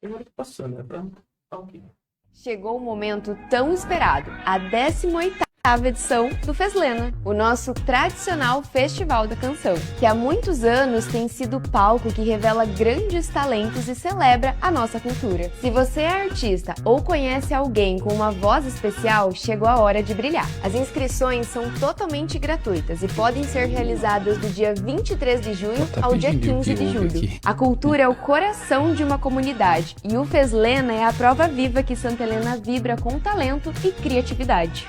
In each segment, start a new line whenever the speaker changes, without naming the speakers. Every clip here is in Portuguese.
Agora tô passando, né? Ok.
Chegou o momento tão esperado, a 18ª edição do Feslena, o nosso tradicional Festival da Canção, que há muitos anos tem sido o palco que revela grandes talentos e celebra a nossa cultura. Se você é artista ou conhece alguém com uma voz especial, chegou a hora de brilhar. As inscrições são totalmente gratuitas e podem ser realizadas do dia 23 de junho ao dia 15 de julho. A cultura é o coração de uma comunidade e o Feslena é a prova viva que Santa Helena vibra com talento e criatividade.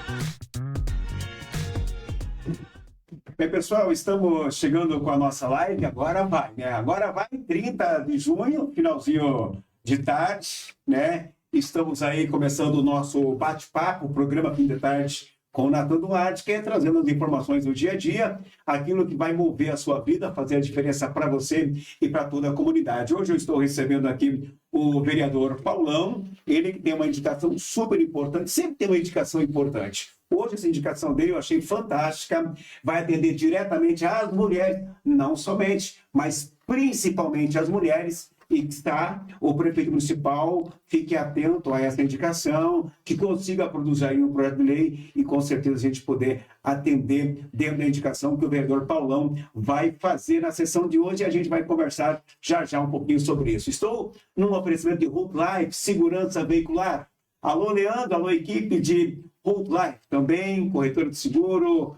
Bem, pessoal, estamos chegando com a nossa live, agora vai, né? Agora vai, 30 de junho, finalzinho de tarde, né? Estamos aí começando o nosso bate-papo, o programa Fim de Tarde com o Natan Duarte, que é trazendo as informações do dia a dia, aquilo que vai mover a sua vida, fazer a diferença para você e para toda a comunidade. Hoje eu estou recebendo aqui o vereador Paulão, ele que tem uma indicação super importante, sempre tem uma indicação importante. Hoje essa indicação dele eu achei fantástica, vai atender diretamente às mulheres, não somente, mas principalmente às mulheres, e que está o prefeito municipal, fique atento a essa indicação, que consiga produzir aí um projeto de lei e com certeza a gente poder atender dentro da indicação que o vereador Paulão vai fazer na sessão de hoje e a gente vai conversar já um pouquinho sobre isso. Estou num oferecimento de Road Life, segurança veicular. Alô, Leandro, alô, equipe de Road Life, também corretora de seguro,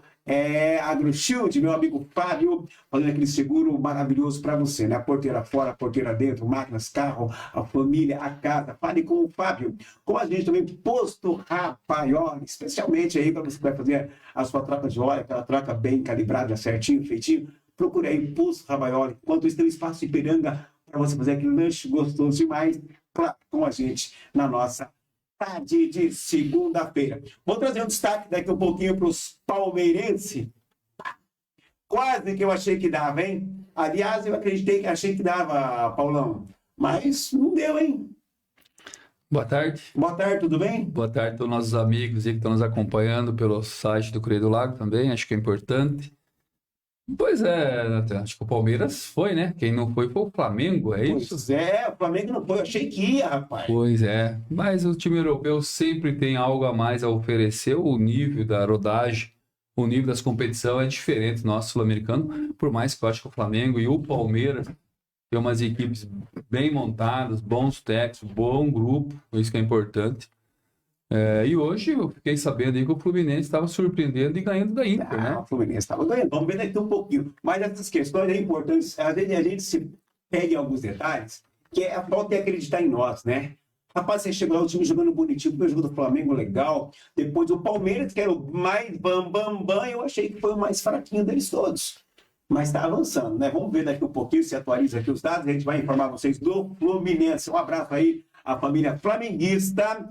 AgroShield, meu amigo Fábio, fazendo aquele seguro maravilhoso para você, né? A porteira fora, a porteira dentro, máquinas, carro, a família, a casa. Fale com o Fábio. Com a gente também, Posto Rapaioli, especialmente aí para você que vai fazer a sua troca de óleo, aquela troca bem calibrada, certinho, feitinho. Procure aí Posto Rapaioli. Enquanto isso, tem um espaço de Ipiranga para você fazer aquele lanche gostoso demais, claro, com a gente na nossa tarde de segunda-feira. Vou trazer um destaque daqui um pouquinho para os palmeirenses. Quase que eu achei que dava, hein? Aliás, eu achei que dava, Paulão. Mas não deu, hein?
Boa tarde.
Boa tarde, tudo bem?
Boa tarde a todos os nossos amigos aí que estão nos acompanhando pelo site do Correio do Lago também, acho que é importante. Pois é, Nathan, acho que o Palmeiras foi, né? Quem não foi o Flamengo, é isso?
Pois é, o Flamengo não foi, eu achei que ia, rapaz.
Pois é, mas o time europeu sempre tem algo a mais a oferecer, o nível da rodagem, o nível das competições é diferente do nosso sul-americano, por mais que eu acho que o Flamengo e o Palmeiras têm umas equipes bem montadas, bons técnicos, bom grupo, isso que é importante. E hoje eu fiquei sabendo aí que o Fluminense estava surpreendendo e ganhando da Inter, né?
O Fluminense estava ganhando, vamos ver daqui um pouquinho. Mas essas questões é importantes, às vezes a gente se pega em alguns detalhes, que é a falta de acreditar em nós, né? Rapaz, você chegou lá, o time jogando bonitinho, o jogo do Flamengo legal, depois o Palmeiras, que era o mais bam, eu achei que foi o mais fraquinho deles todos. Mas está avançando, né? Vamos ver daqui um pouquinho, se atualiza aqui os dados, a gente vai informar vocês do Fluminense. Um abraço aí à família flamenguista.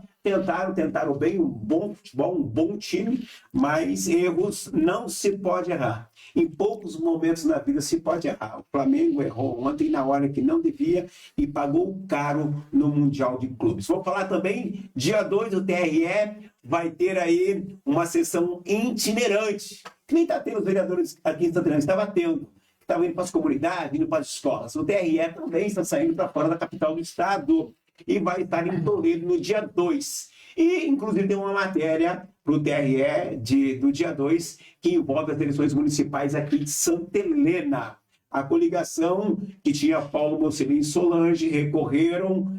Tentaram bem, um bom futebol, um bom time, mas erros não se pode errar. Em poucos momentos na vida se pode errar. O Flamengo errou ontem na hora que não devia e pagou caro no Mundial de Clubes. Vou falar também, dia 2 do TRE vai ter aí uma sessão itinerante. Que nem está tendo os vereadores aqui em Santa Helena, estava tendo. Estavam indo para as comunidades, indo para as escolas. O TRE também está saindo para fora da capital do estado e vai estar em Toledo no dia 2. E, inclusive, tem uma matéria para o TRE do dia 2 que envolve as eleições municipais aqui de Santa Helena. A coligação que tinha Paulo Mocelin e Solange recorreram,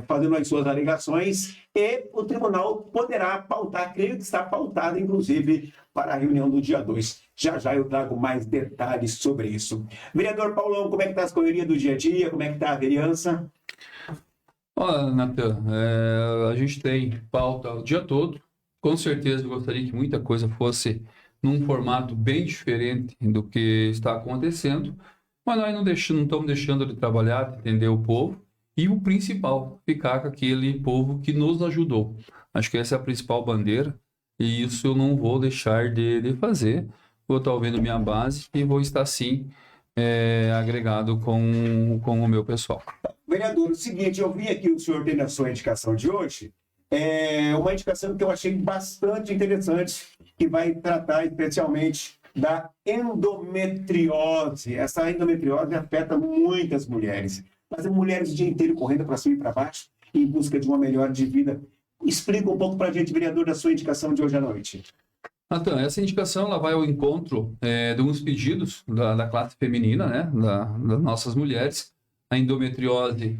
fazendo as suas alegações, e o tribunal poderá pautar, creio que está pautada, inclusive, para a reunião do dia 2. Já eu trago mais detalhes sobre isso. Vereador Paulão, como é que está as correrias do dia a dia? Como é que está a vereança?
Olha, Nathan, a gente tem pauta o dia todo. Com certeza eu gostaria que muita coisa fosse num formato bem diferente do que está acontecendo, mas nós não estamos deixando de trabalhar, de entender o povo, e o principal, ficar com aquele povo que nos ajudou. Acho que essa é a principal bandeira, e isso eu não vou deixar de fazer. Vou estar ouvindo minha base e vou estar, sim, agregado com o meu pessoal.
Vereador, o seguinte, eu vi aqui o senhor tendo a sua indicação de hoje, uma indicação que eu achei bastante interessante, que vai tratar especialmente da endometriose. Essa endometriose afeta muitas mulheres. mas as mulheres o dia inteiro correndo para cima e para baixo em busca de uma melhor de vida. Explica um pouco para a gente, vereador, da sua indicação de hoje à noite.
Então, essa indicação ela vai ao encontro de uns pedidos da classe feminina, né, das nossas mulheres. A endometriose,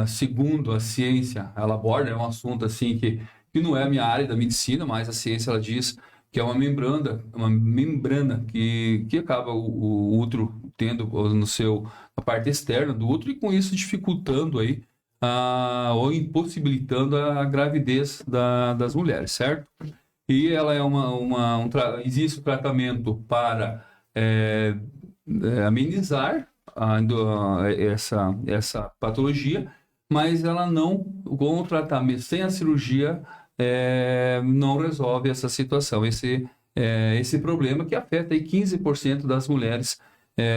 segundo a ciência, ela aborda, é um assunto assim que não é a minha área da medicina, mas a ciência ela diz que é uma membrana que acaba o útero tendo a parte externa do útero e com isso dificultando aí ou impossibilitando a gravidez das mulheres, certo? E ela é existe o tratamento para amenizar essa patologia, mas ela não, com o tratamento, sem a cirurgia, não resolve essa situação, esse problema que afeta aí 15% das mulheres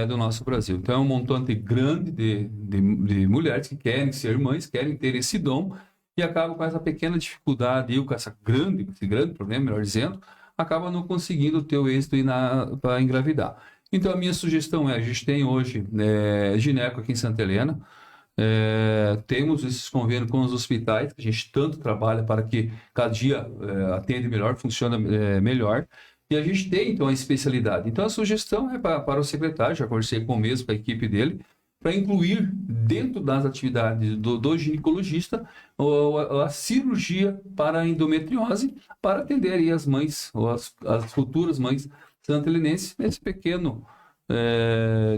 do nosso Brasil. Então é um montante grande de mulheres que querem ser mães, querem ter esse dom e acabam com essa pequena dificuldade, com esse grande problema, melhor dizendo, acaba não conseguindo ter o êxito para engravidar. Então a minha sugestão a gente tem hoje gineco aqui em Santa Helena, temos esses convênios com os hospitais, que a gente tanto trabalha para que cada dia atende melhor, funciona melhor. E a gente tem, então, a especialidade. Então, a sugestão é para o secretário, já conversei com o mesmo, com a equipe dele, para incluir dentro das atividades do ginecologista a cirurgia para a endometriose, para atender aí as mães, ou as futuras mães santelinenses, nesse pequeno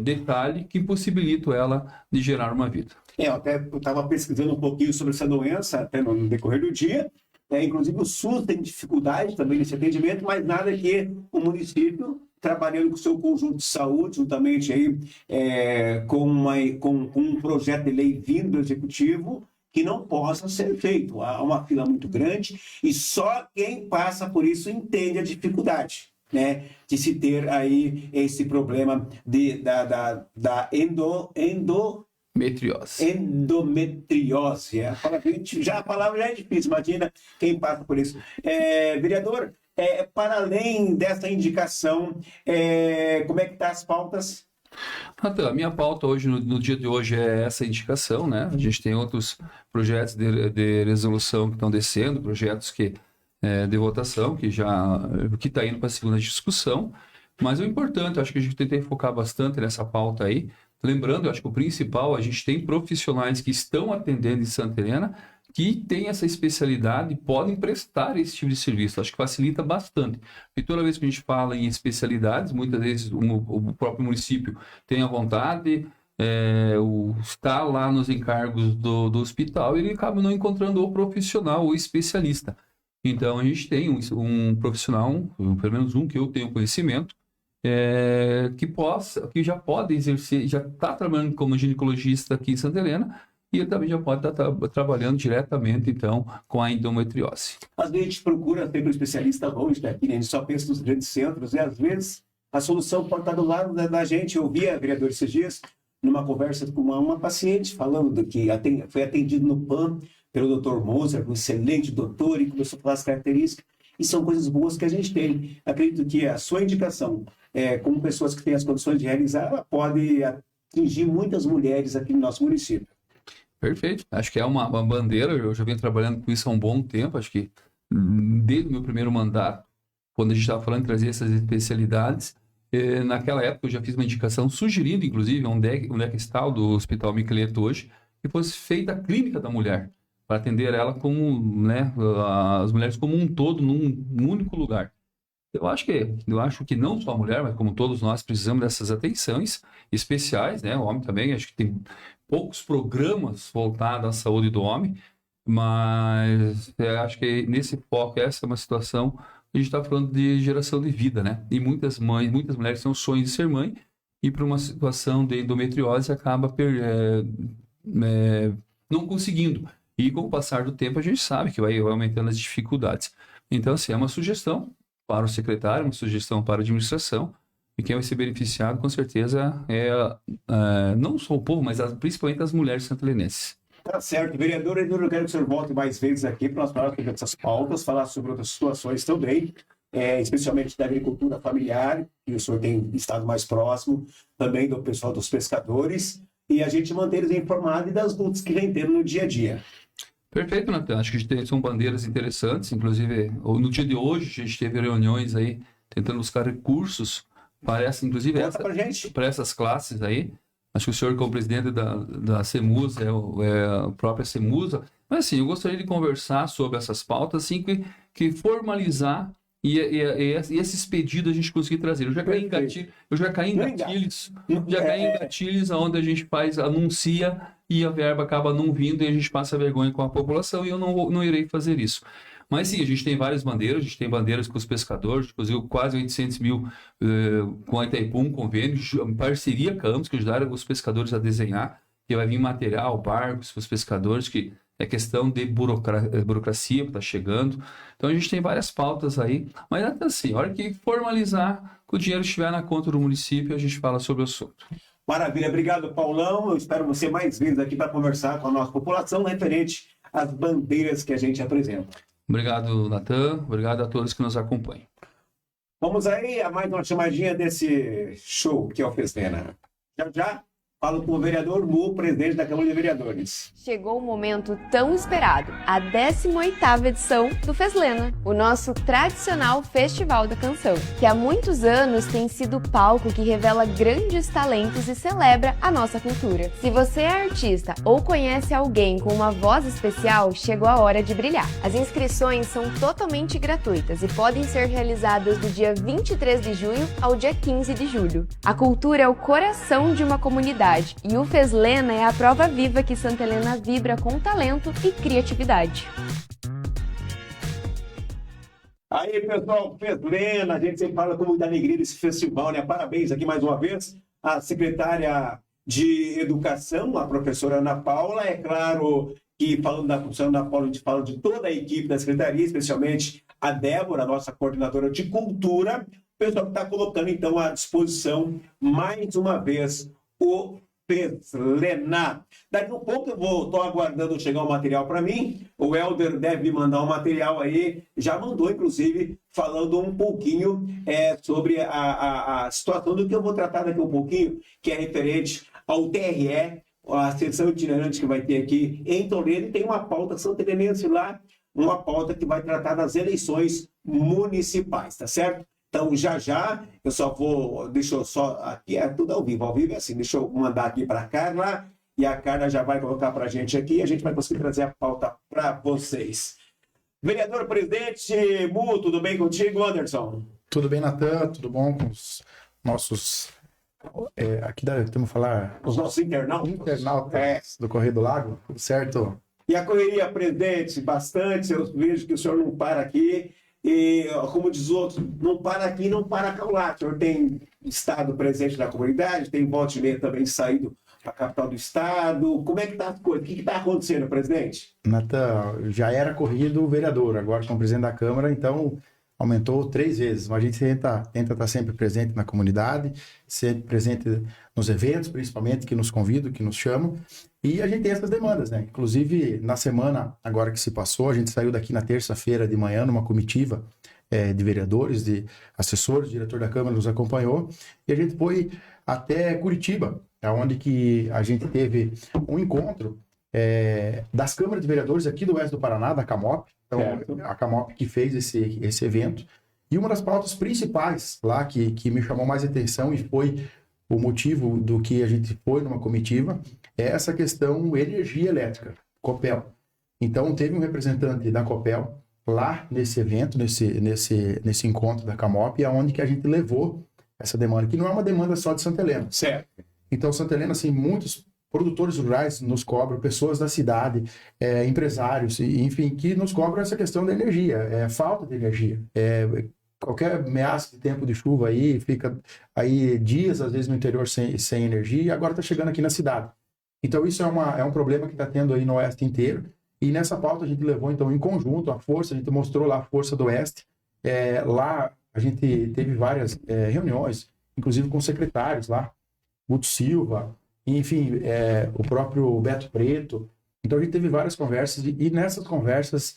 detalhe que impossibilita ela de gerar uma vida.
Eu estava pesquisando um pouquinho sobre essa doença, até no decorrer do dia. Inclusive o SUS tem dificuldade também nesse atendimento, mas nada que o município, trabalhando com o seu conjunto de saúde, juntamente aí, com um projeto de lei vindo do Executivo, que não possa ser feito. Há uma fila muito grande e só quem passa por isso entende a dificuldade, né, de se ter aí esse problema da endometriose. A palavra já é difícil, imagina quem passa por isso. Vereador, para além dessa indicação, como é que estão as pautas?
Então, a minha pauta hoje, no dia de hoje, é essa indicação, né? A gente tem outros projetos de resolução que estão descendo, projetos de votação, que está indo para a segunda discussão. Mas o importante, acho que a gente tem que focar bastante nessa pauta aí. Lembrando, eu acho que o principal, a gente tem profissionais que estão atendendo em Santa Helena, que têm essa especialidade e podem prestar esse tipo de serviço. Acho que facilita bastante. E toda vez que a gente fala em especialidades, muitas vezes o próprio município tem a vontade, está lá nos encargos do hospital, e ele acaba não encontrando o profissional, o especialista. Então, a gente tem um profissional, pelo menos um que eu tenho conhecimento, que já pode exercer, já está trabalhando como ginecologista aqui em Santa Helena, e ele também já pode estar trabalhando diretamente, então, com a endometriose.
Às vezes a gente procura ter um especialista longe daqui, né? A gente só pensa nos grandes centros, e às vezes a solução pode estar do lado da gente. Eu vi a vereadora esses dias, numa conversa com uma paciente, falando que foi atendido no PAN pelo Dr. Moser, um excelente doutor, e começou a falar as características, e são coisas boas que a gente tem. Acredito que a sua indicação, como pessoas que têm as condições de realizar, ela pode atingir muitas mulheres aqui no nosso município.
Perfeito. Acho que é uma bandeira, eu já venho trabalhando com isso há um bom tempo, acho que desde o meu primeiro mandato, quando a gente estava falando de trazer essas especialidades, naquela época eu já fiz uma indicação sugerindo, inclusive, onde é que está o do Hospital Miqueleto hoje, que fosse feita a clínica da mulher, para atender ela como, né, as mulheres como um todo, num único lugar. Eu acho que não só a mulher, mas como todos nós precisamos dessas atenções especiais, né? O homem também, acho que tem poucos programas voltados à saúde do homem, mas acho que nesse foco, essa é uma situação, a gente está falando de geração de vida, né? E muitas mulheres têm o sonho de ser mãe, e para uma situação de endometriose acaba não conseguindo. E com o passar do tempo a gente sabe que vai aumentando as dificuldades. Então, assim, é uma sugestão para o secretário, uma sugestão para a administração, e quem vai ser beneficiado, com certeza, não só o povo, mas principalmente as mulheres santelinenses.
Tá certo. Vereador, eu quero que o senhor volte mais vezes aqui para nós falarmos sobre essas pautas, falar sobre outras situações também, especialmente da agricultura familiar, que o senhor tem estado mais próximo, também do pessoal dos pescadores, e a gente manter eles informados das lutas que vem tendo no dia a dia.
Perfeito, Natan. Acho que são bandeiras interessantes. Inclusive, no dia de hoje, a gente teve reuniões aí tentando buscar recursos para inclusive
Conta pra gente.
para essas classes aí. Acho que o senhor, como presidente da CEMUSA, é a própria CEMUSA. Mas, assim, eu gostaria de conversar sobre essas pautas, assim, que formalizar e esses pedidos a gente conseguir trazer. Eu já caí em gatilhos, onde a gente anuncia e a verba acaba não vindo e a gente passa vergonha com a população e eu não irei fazer isso. Mas sim, a gente tem várias bandeiras, a gente tem bandeiras com os pescadores, inclusive quase 800 mil com a Itaipu, um convênio, parceria Campos, que ajudaram os pescadores a desenhar, que vai vir material, barcos para os pescadores, que é questão de burocracia que está chegando. Então a gente tem várias pautas aí, mas até assim, a hora que formalizar, que o dinheiro estiver na conta do município, a gente fala sobre o assunto.
Maravilha, obrigado, Paulão. Eu espero você mais vezes aqui para conversar com a nossa população referente às bandeiras que a gente apresenta.
Obrigado, Natan. Obrigado a todos que nos acompanham.
Vamos aí a mais uma chamadinha desse show que é o Festlena. Já, falo com o vereador Mu, presidente da Câmara de Vereadores.
Chegou o momento tão esperado, a 18ª edição do Festlena, o nosso tradicional Festival da Canção, que há muitos anos tem sido o palco que revela grandes talentos e celebra a nossa cultura. Se você é artista ou conhece alguém com uma voz especial, chegou a hora de brilhar. As inscrições são totalmente gratuitas e podem ser realizadas do dia 23 de junho ao dia 15 de julho. A cultura é o coração de uma comunidade e o Festlena é a prova viva que Santa Helena vibra com talento e criatividade.
Aí, pessoal, Festlena, a gente sempre fala com muita alegria desse festival, né? Parabéns aqui mais uma vez à secretária de Educação, a professora Ana Paula. É claro que, falando da professora Ana Paula, a gente fala de toda a equipe da secretaria, especialmente a Débora, nossa coordenadora de cultura, o pessoal que está colocando, então, à disposição, mais uma vez, o Festlena. Daqui a um pouco eu estou aguardando chegar o material para mim. O Helder deve me mandar um material aí, já mandou, inclusive, falando um pouquinho sobre a situação do que eu vou tratar daqui a um pouquinho, que é referente ao TRE, a sessão itinerante que vai ter aqui em Toledo, e tem uma pauta santelenense lá, uma pauta que vai tratar das eleições municipais, tá certo? Então, já, eu só vou, aqui é tudo ao vivo é assim, deixa eu mandar aqui para a Carla, e a Carla já vai colocar para a gente aqui, e a gente vai conseguir trazer a pauta para vocês. Vereador presidente Mu, tudo bem contigo, Anderson?
Tudo bem, Natan, tudo bom com os nossos, aqui temos que falar...
Os nossos internautas
do Correio do Lago, tudo certo?
E a correria, presidente, bastante, eu vejo que o senhor não para aqui, e, como diz o outro, não para aqui, não para cá. O senhor tem estado presente na comunidade, tem volta e meia também saído para a capital do estado. Como é que está as coisas? O que está acontecendo, presidente?
Natan, já era corrido vereador, agora como presidente da Câmara, então aumentou 3 vezes. Mas a gente tenta estar sempre presente na comunidade, sempre presente nos eventos, principalmente, que nos convidam, que nos chamam. E a gente tem essas demandas, né? Inclusive, na semana agora que se passou, a gente saiu daqui na terça-feira de manhã numa comitiva de vereadores, de assessores, o diretor da Câmara nos acompanhou, e a gente foi até Curitiba, onde que a gente teve um encontro das câmaras de vereadores aqui do Oeste do Paraná, da CAMOP, então, a CAMOP que fez esse evento. E uma das pautas principais lá que me chamou mais atenção e foi o motivo do que a gente foi numa comitiva é essa questão energia elétrica, Copel. Então, teve um representante da Copel lá nesse evento, nesse encontro da CAMOP, onde que a gente levou essa demanda, que não é uma demanda só de Santa Helena.
Certo.
Então, Santa Helena, assim, muitos produtores rurais nos cobram, pessoas da cidade, empresários, enfim, que nos cobram essa questão da energia, falta de energia. Qualquer ameaça de tempo de chuva aí, fica aí dias, às vezes, no interior sem energia, e agora está chegando aqui na cidade. Então, isso é um problema que está tendo aí no Oeste inteiro. E nessa pauta a gente levou, então, em conjunto, a força, a gente mostrou lá a força do Oeste. Lá a gente teve várias reuniões, inclusive com secretários lá, Guto Silva, enfim, o próprio Beto Preto. Então, a gente teve várias conversas, e nessas conversas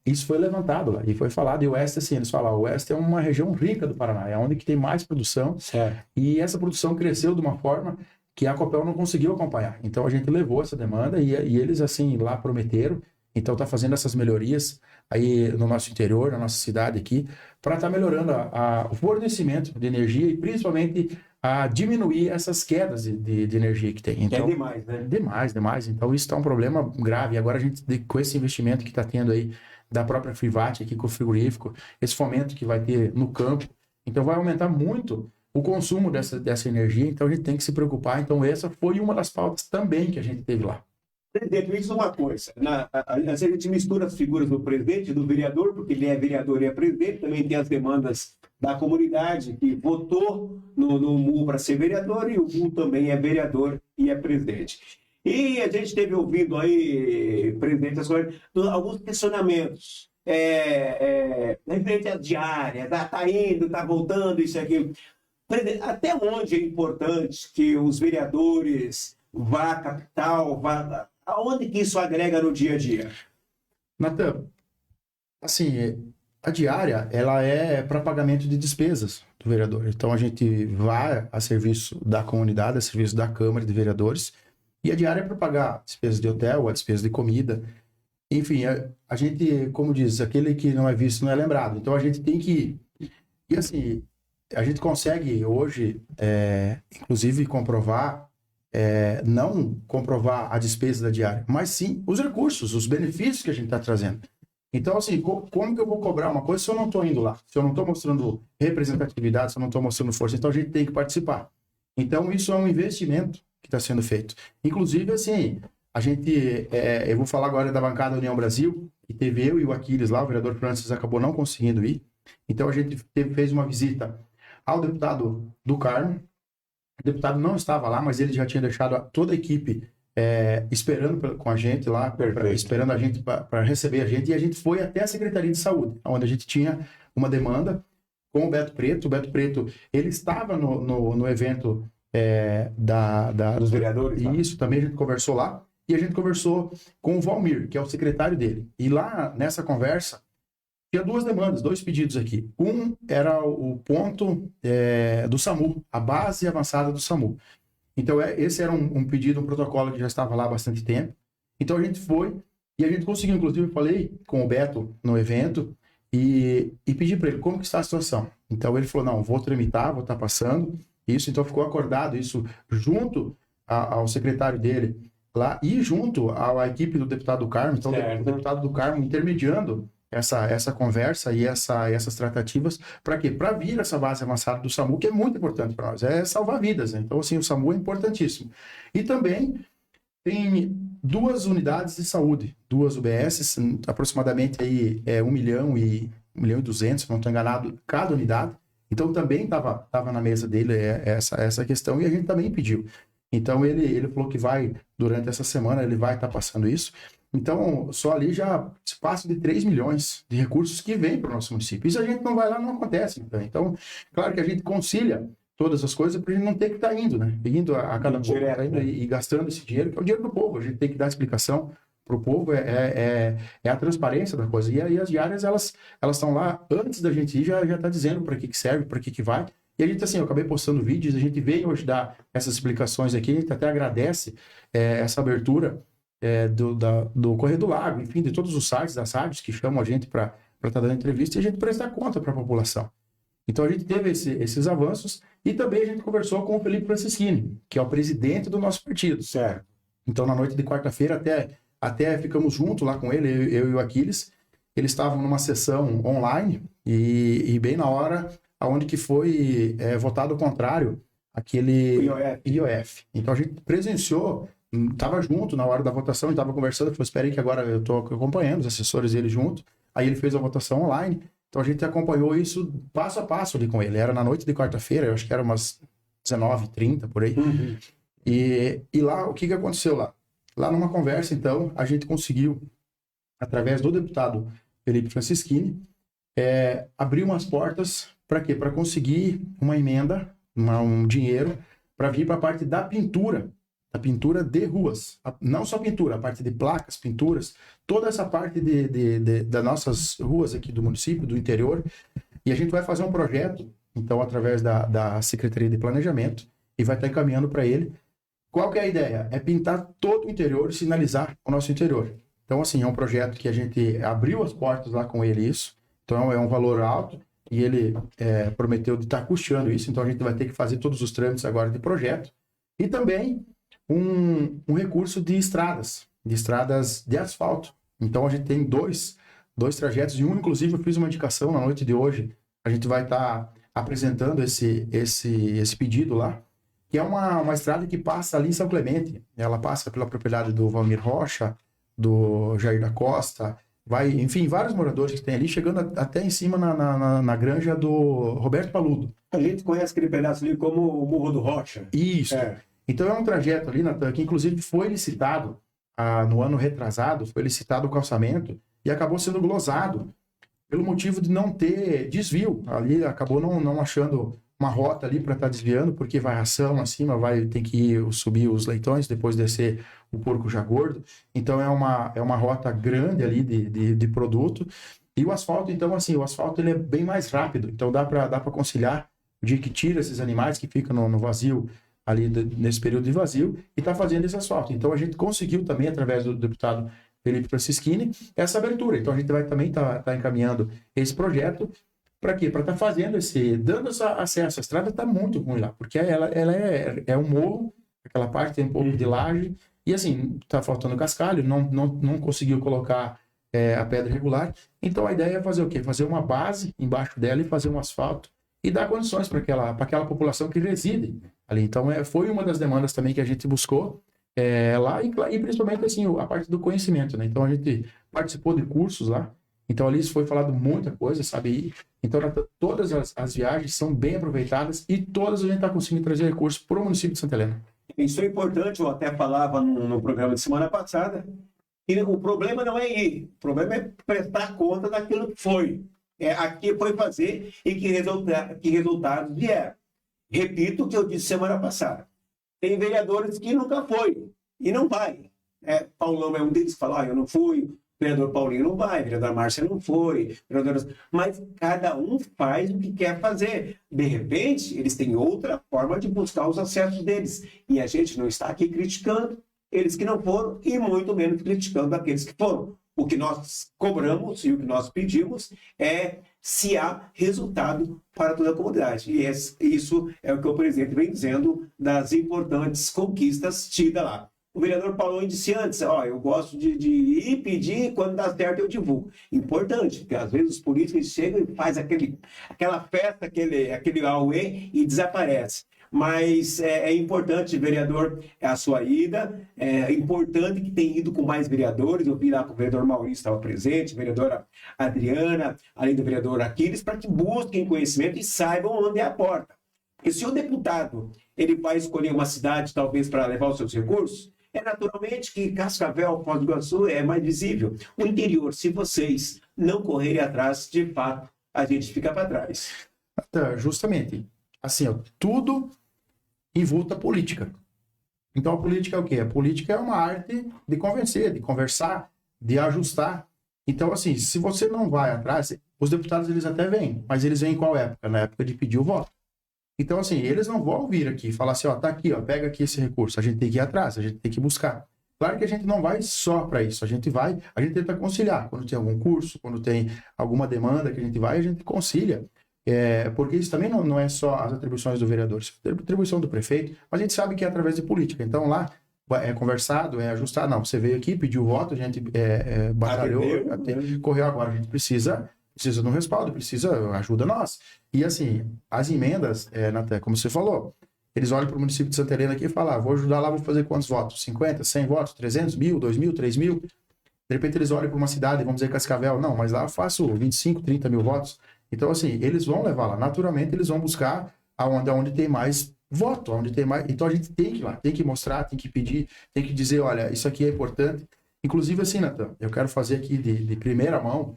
isso foi levantado lá, e foi falado, e o Oeste, assim, eles falaram, o Oeste é uma região rica do Paraná, é onde que tem mais produção,
certo.
E essa produção cresceu de uma forma que a Copel não conseguiu acompanhar. Então a gente levou essa demanda e eles assim lá prometeram, então tá fazendo essas melhorias aí no nosso interior, na nossa cidade aqui, para estar melhorando o fornecimento de energia e principalmente a diminuir essas quedas de energia que tem. Então,
É demais, né?
Demais. Então isso está um problema grave. E agora a gente, com esse investimento que está tendo aí da própria Frivat aqui com o frigorífico, esse fomento que vai ter no campo, então vai aumentar muito o consumo dessa energia, então a gente tem que se preocupar. Então essa foi uma das pautas também que a gente teve lá.
Presidente, me diz uma coisa. A gente mistura as figuras do presidente e do vereador, porque ele é vereador e é presidente, também tem as demandas da comunidade que votou no MU para ser vereador, e o MU também é vereador e é presidente. E a gente teve ouvindo aí, presidente, alguns questionamentos. Referente à diária, tá indo, tá voltando, isso e aquilo. Até onde é importante que os vereadores vá à capital, aonde que isso agrega no dia a dia?
Natan, assim, a diária, ela é para pagamento de despesas do vereador. Então a gente vai a serviço da comunidade, a serviço da Câmara de Vereadores, e a diária é para pagar despesas de hotel, a despesa de comida. Enfim, a gente, como diz, aquele que não é visto não é lembrado. Então a gente tem que... E assim, a gente consegue hoje, inclusive, comprovar, não comprovar a despesa da diária, mas sim os recursos, os benefícios que a gente está trazendo. Então, assim, como que eu vou cobrar uma coisa se eu não estou indo lá? Se eu não estou mostrando representatividade, se eu não estou mostrando força? Então a gente tem que participar. Então isso é um investimento que está sendo feito. Inclusive, assim, a gente, eu vou falar agora da bancada União Brasil, e teve eu e o Aquiles lá, o vereador Francis acabou não conseguindo ir. Então a gente fez uma visita ao deputado do Carmo. O deputado não estava lá, mas ele já tinha deixado toda a equipe esperando com a gente lá, esperando a gente para receber a gente, e a gente foi até a Secretaria de Saúde, onde a gente tinha uma demanda com o Beto Preto. O Beto Preto, ele estava no evento
Dos vereadores?
E isso também a gente conversou lá, e a gente conversou com o Valmir, que é o secretário dele. E lá, nessa conversa, tinha duas demandas, dois pedidos aqui. Um era o ponto do SAMU, a base avançada do SAMU. Então, esse era um pedido, um protocolo que já estava lá há bastante tempo. Então, a gente foi e a gente conseguiu, inclusive, eu falei com o Beto no evento e pedi para ele como que está a situação. Então, ele falou, não, vou tramitar, vou estar passando isso. Então, ficou acordado isso junto ao secretário dele lá e junto à equipe do deputado do Carmo. Então, o deputado do Carmo intermediando essa conversa e essas tratativas, para quê? Para vir essa base avançada do SAMU, que é muito importante para nós, é salvar vidas, né? Então, assim, o SAMU é importantíssimo. E também tem 2 unidades de saúde, 2 UBSs, aproximadamente aí 1 milhão e 1.200.000, se não estou enganado, cada unidade. Então, também estava na mesa dele essa questão, e a gente também pediu. Então, ele falou que vai, durante essa semana, ele vai estar passando isso. Então, só ali já se passa de 3 milhões de recursos que vêm para o nosso município. Isso a gente não vai lá, não acontece. Então, claro que a gente concilia todas as coisas para a gente não ter que estar indo, né? Indo a cada pouco, e gastando esse dinheiro, que é o dinheiro do povo. A gente tem que dar explicação para o povo, é a transparência da coisa. E aí as diárias, elas estão lá, antes da gente ir, já está dizendo para que serve, para que vai. E a gente, assim, eu acabei postando vídeos, a gente veio hoje dar essas explicações aqui, a gente até agradece essa abertura do Correio do Lago, enfim, de todos os sites das rádios que chamam a gente para estar dando entrevista, e a gente prestar conta para a população. Então a gente teve esses avanços, e também a gente conversou com o Felipe Francischini, que é o presidente do nosso partido.
Certo.
Então na noite de quarta-feira até ficamos juntos lá com ele, eu e o Aquiles. Eles estavam numa sessão online e bem na hora onde que foi votado o contrário, aquele IOF. Então a gente presenciou, estava junto na hora da votação, estava conversando, falou, espera aí que agora eu estou acompanhando os assessores dele junto. Aí ele fez a votação online, então a gente acompanhou isso passo a passo ali com ele. Era na noite de quarta-feira, eu acho que era umas 19h30, por aí.
Uhum.
E lá, o que aconteceu lá? Lá numa conversa, então, a gente conseguiu, através do deputado Felipe Francischini, abrir umas portas para quê? Para conseguir uma emenda, um dinheiro, para vir para a parte da pintura de ruas. Não só pintura, a parte de placas, pinturas, toda essa parte das nossas ruas aqui do município, do interior. E a gente vai fazer um projeto, então, através da Secretaria de Planejamento, e vai estar encaminhando para ele, qual que é a ideia? É pintar todo o interior e sinalizar o nosso interior. Então, assim, é um projeto que a gente abriu as portas lá com ele, isso. Então, é um valor alto e ele prometeu de estar custeando isso. Então, a gente vai ter que fazer todos os trâmites agora de projeto. E também um recurso de estradas de asfalto. Então, a gente tem dois trajetos, e um, inclusive, eu fiz uma indicação na noite de hoje. A gente vai estar apresentando esse pedido lá, que é uma estrada que passa ali em São Clemente. Ela passa pela propriedade do Valmir Rocha, do Jair da Costa, enfim, vários moradores que tem ali, chegando até em cima na granja do Roberto Paludo.
A gente conhece aquele pedaço ali como o Morro do Rocha.
Isso. Então é um trajeto ali, Natan, que inclusive foi licitado, no ano retrasado, foi licitado o calçamento e acabou sendo glosado pelo motivo de não ter desvio. Ali acabou não achando uma rota ali para estar desviando, porque vai ração acima, tem que subir os leitões, depois descer o porco já gordo. Então é uma rota grande ali de produto. E o asfalto, então, assim, o asfalto ele é bem mais rápido. Então dá para conciliar o dia que tira esses animais que ficam no vazio, ali nesse período de vazio, e está fazendo esse asfalto. Então a gente conseguiu também, através do deputado Felipe Francischini, essa abertura. Então a gente vai também estar encaminhando esse projeto. Para quê? Para estar fazendo dando acesso. A estrada está muito ruim lá, porque ela é um morro, aquela parte tem um pouco de laje, e assim, está faltando cascalho, não conseguiu colocar a pedra regular. Então a ideia é fazer o quê? Fazer uma base embaixo dela e fazer um asfalto e dar condições para aquela população que reside ali. Então foi uma das demandas também que a gente buscou lá, e principalmente assim, a parte do conhecimento, né? Então a gente participou de cursos lá. Então ali foi falado muita coisa, sabe? Então todas as viagens são bem aproveitadas e todas a gente está conseguindo trazer recursos para o município de Santa Helena.
Isso é importante, eu até falava no programa de semana passada, que o problema não é ir, o problema é prestar conta daquilo que foi. Aqui foi fazer e que resultados vieram. Repito o que eu disse semana passada. Tem vereadores que nunca foi e não vai. Paulão é um deles que fala, eu não fui. Vereador Paulinho não vai, vereadora Márcia não foi, mas cada um faz o que quer fazer. De repente, eles têm outra forma de buscar os acessos deles. E a gente não está aqui criticando eles que não foram e muito menos criticando aqueles que foram. O que nós cobramos e o que nós pedimos é se há resultado para toda a comunidade. E isso é o que o presidente vem dizendo das importantes conquistas tidas lá. O vereador Paulo disse antes, eu gosto de ir pedir, quando dá certo eu divulgo. Importante, porque às vezes os políticos chegam e fazem aquela festa, aquele auê e desaparece. Mas é importante, vereador, a sua ida, é importante que tenha ido com mais vereadores. Eu vi lá que o vereador Maurício estava presente, a vereadora Adriana, além do vereador Aquiles, para que busquem conhecimento e saibam onde é a porta. Porque se o deputado ele vai escolher uma cidade, talvez, para levar os seus recursos, naturalmente que Cascavel, Foz do Iguaçu é mais visível. O interior, se vocês não correrem atrás, de fato, a gente fica para trás.
Justamente. Assim, tudo envolta política. Então a política é o quê? A política é uma arte de convencer, de conversar, de ajustar. Então, assim, se você não vai atrás, os deputados eles até vêm, mas eles vêm em qual época? Na época de pedir o voto. Então, assim, eles não vão vir aqui e falar assim, tá aqui, pega aqui esse recurso. A gente tem que ir atrás, a gente tem que buscar. Claro que a gente não vai só para isso, a gente tenta conciliar. Quando tem algum curso, quando tem alguma demanda que a gente concilia. Porque isso também não é só as atribuições do vereador, isso é atribuição do prefeito, mas a gente sabe que é através de política. Então, lá é conversado, é ajustado. Não, você veio aqui, pediu o voto, a gente batalhou, correu agora, a gente precisa de um respaldo, ajuda nós. E assim, as emendas, Natan, como você falou, eles olham para o município de Santa Helena aqui e falam, vou ajudar lá, vou fazer quantos votos? 50, 100 votos, 300, 1.000, 2.000, 3.000? De repente eles olham para uma cidade, vamos dizer Cascavel, não, mas lá eu faço 25, 30 mil votos. Então assim, eles vão levar lá, naturalmente eles vão buscar onde tem mais voto, onde tem mais... Então a gente tem que ir lá, tem que mostrar, tem que pedir, tem que dizer, olha, isso aqui é importante. Inclusive assim, Natan, eu quero fazer aqui de primeira mão,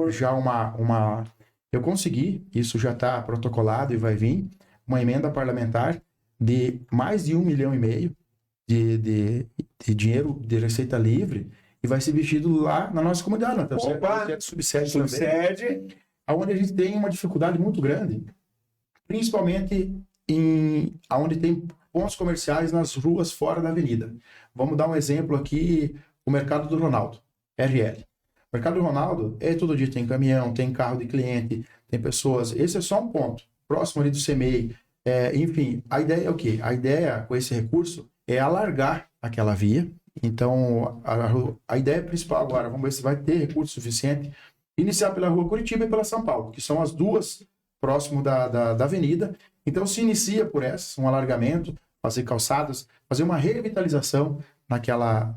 já uma... Eu consegui, isso já está protocolado e vai vir, uma emenda parlamentar de mais de 1,5 milhão de dinheiro de receita livre e vai ser investido lá na nossa comunidade. Né? Então, subsede também, onde a gente tem uma dificuldade muito grande, principalmente onde tem pontos comerciais nas ruas fora da avenida. Vamos dar um exemplo aqui, o Mercado do Ronaldo, RL. O Mercado do Ronaldo, todo dia tem caminhão, tem carro de cliente, tem pessoas. Esse é só um ponto. Próximo ali do CMEI. Enfim, a ideia é o quê? A ideia com esse recurso é alargar aquela via. Então, a ideia principal agora, vamos ver se vai ter recurso suficiente. Iniciar pela Rua Curitiba e pela São Paulo, que são as duas próximo da avenida. Então, se inicia por essas, um alargamento, fazer calçadas, fazer uma revitalização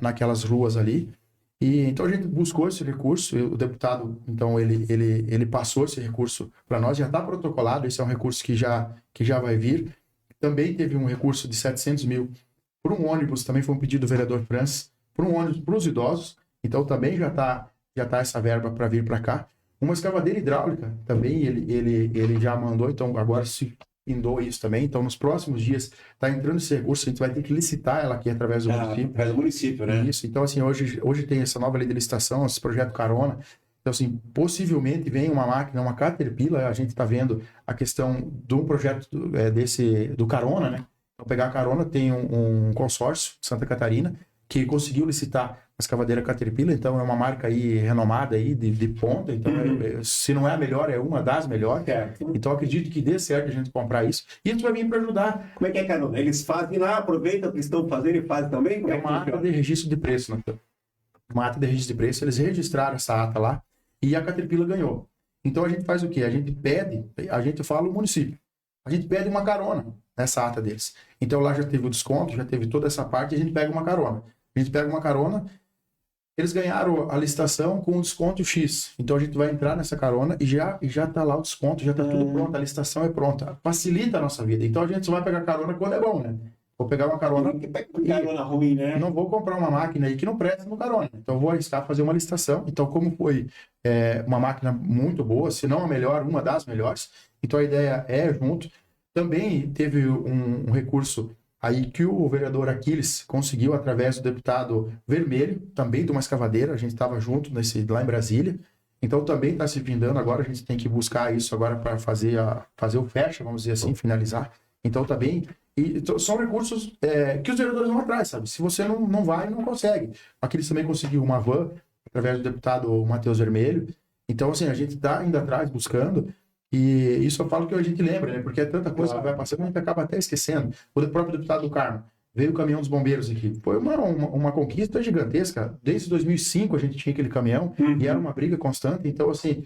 naquelas ruas ali. E então a gente buscou esse recurso, o deputado, então, ele passou esse recurso para nós, já está protocolado, esse é um recurso que já vai vir. Também teve um recurso de 700 mil por um ônibus, também foi um pedido do vereador Francis, por um ônibus para os idosos, então também já tá essa verba para vir para cá. Uma escavadeira hidráulica, também ele já mandou, então agora se findou isso também, então nos próximos dias está entrando esse recurso, a gente vai ter que licitar ela aqui através do município.
Através do município, né?
Isso, então assim, hoje tem essa nova lei de licitação, esse projeto Carona, então assim, possivelmente vem uma máquina, uma Caterpillar, a gente está vendo a questão de um projeto do Carona, né? Então pegar a Carona, tem um consórcio, Santa Catarina, que conseguiu licitar a escavadeira Caterpillar, então é uma marca aí renomada aí de ponta, então se não é a melhor, é uma das melhores. Então acredito que dê certo a gente comprar isso. E isso vai vir para ajudar.
Como é que é, Carona? Eles fazem lá, aproveitam o que estão fazendo e fazem também?
É uma ata de registro de preço, né? Uma ata de registro de preço, eles registraram essa ata lá e a Caterpillar ganhou. Então a gente faz o quê? A gente pede, fala o município, a gente pede uma carona nessa ata deles. Então lá já teve o desconto, já teve toda essa parte, e a gente pega uma carona. A gente pega uma carona, eles ganharam a licitação com um desconto X. Então a gente vai entrar nessa carona e já está lá o desconto, já está tudo pronto, a licitação é pronta. Facilita a nossa vida. Então a gente só vai pegar carona quando é bom, né? Vou pegar uma carona.
Carona ruim, né?
Não vou comprar uma máquina aí que não presta no carona. Então eu vou arriscar fazer uma licitação. Então, como foi uma máquina muito boa, se não a melhor, uma das melhores, então a ideia é junto. Também teve um recurso aí que o vereador Aquiles conseguiu através do deputado Vermelho, também de uma escavadeira, a gente estava junto lá em Brasília, então também está se findando agora, a gente tem que buscar isso agora para fazer o fecha, vamos dizer assim, finalizar. Então também, são recursos que os vereadores vão atrás, sabe? Se você não vai, não consegue. Aquiles também conseguiu uma van, através do deputado Matheus Vermelho, então assim, a gente está indo atrás, buscando. E isso eu falo que a gente lembra, né? Porque é tanta coisa que vai passando, a gente acaba até esquecendo. O próprio deputado do Carmo veio o caminhão dos bombeiros aqui. Foi uma conquista gigantesca. Desde 2005 a gente tinha aquele caminhão e era uma briga constante. Então, assim,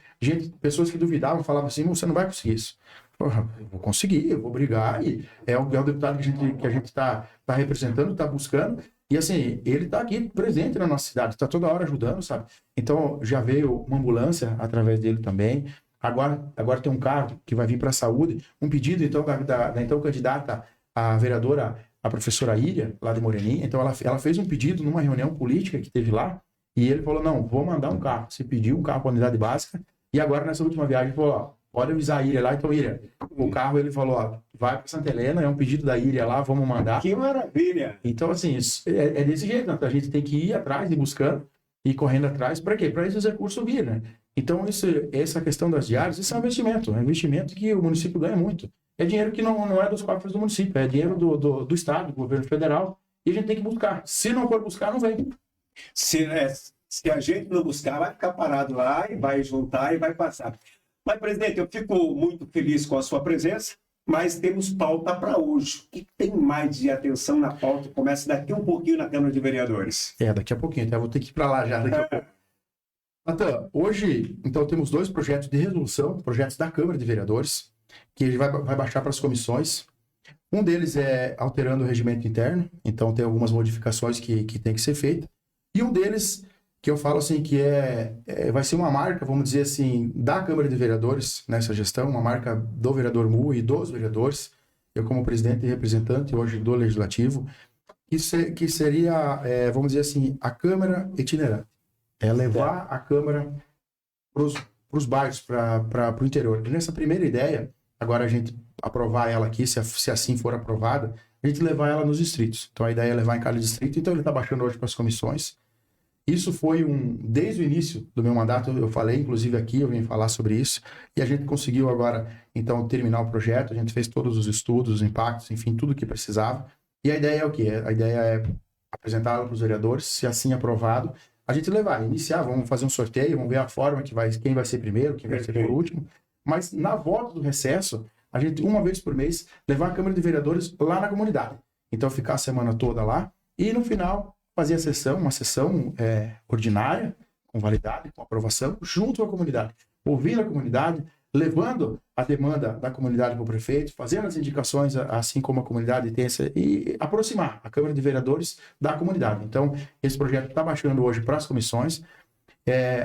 pessoas que duvidavam, falavam assim, você não vai conseguir isso. Porra, eu vou conseguir, eu vou brigar. E é o deputado que a gente está representando, está buscando. E assim, ele está aqui presente na nossa cidade, está toda hora ajudando, sabe? Então, já veio uma ambulância através dele também. Agora tem um carro que vai vir para a saúde, um pedido então da então candidata a vereadora, a professora Íria, lá de Moreninha, então ela fez um pedido numa reunião política que teve lá, e ele falou, não, vou mandar um carro, você pediu um carro para a unidade básica, e agora nessa última viagem ele falou, ó, pode avisar a Íria lá, então Íria, o carro ele falou, ó, vai para Santa Helena, é um pedido da Íria lá, vamos mandar.
Que maravilha! Então
assim, é desse jeito, né? A gente tem que ir atrás, ir buscando, e correndo atrás, para quê? Para esses recursos vir, né? Então, essa questão das diárias, isso é um investimento que o município ganha muito. É dinheiro que não é dos cofres do município, é dinheiro do Estado, do governo federal, e a gente tem que buscar. Se não for buscar, não vem.
Se a gente não buscar, vai ficar parado lá e vai juntar e vai passar. Mas, presidente, eu fico muito feliz com a sua presença, mas temos pauta para hoje. O que tem mais de atenção na pauta? Começa daqui um pouquinho na Câmara de Vereadores.
Daqui a pouquinho, até vou ter que ir para lá já daqui a pouco. Natan, hoje, então, temos 2 projetos de resolução, projetos da Câmara de Vereadores, que a gente vai baixar para as comissões. Um deles é alterando o regimento interno, então tem algumas modificações que tem que ser feitas. E um deles, que eu falo assim, que vai ser uma marca, vamos dizer assim, da Câmara de Vereadores nessa gestão, uma marca do vereador Mu e dos vereadores, eu como presidente e representante hoje do Legislativo, que seria, vamos dizer assim, a Câmara itinerante. É levar a Câmara para os bairros, para o interior. E nessa primeira ideia, agora a gente aprovar ela aqui, se assim for aprovada, a gente levar ela nos distritos. Então a ideia é levar em cada distrito, então ele está baixando hoje para as comissões. Isso foi desde o início do meu mandato, eu falei, inclusive aqui, eu vim falar sobre isso, e a gente conseguiu agora, então, terminar o projeto, a gente fez todos os estudos, os impactos, enfim, tudo o que precisava. E a ideia é o quê? A ideia é apresentá-lo para os vereadores, se assim aprovado, a gente iniciar, vamos fazer um sorteio, vamos ver a forma quem vai ser primeiro, quem vai ser por último, mas na volta do recesso, a gente, uma vez por mês, levar a Câmara de Vereadores lá na comunidade. Então, ficar a semana toda lá, e no final, fazer a sessão, uma sessão ordinária, com validade, com aprovação, junto à comunidade. Ouvindo a comunidade, levando a demanda da comunidade para o prefeito, fazendo as indicações, assim como a comunidade tem e aproximar a Câmara de Vereadores da comunidade. Então, esse projeto está baixando hoje para as comissões.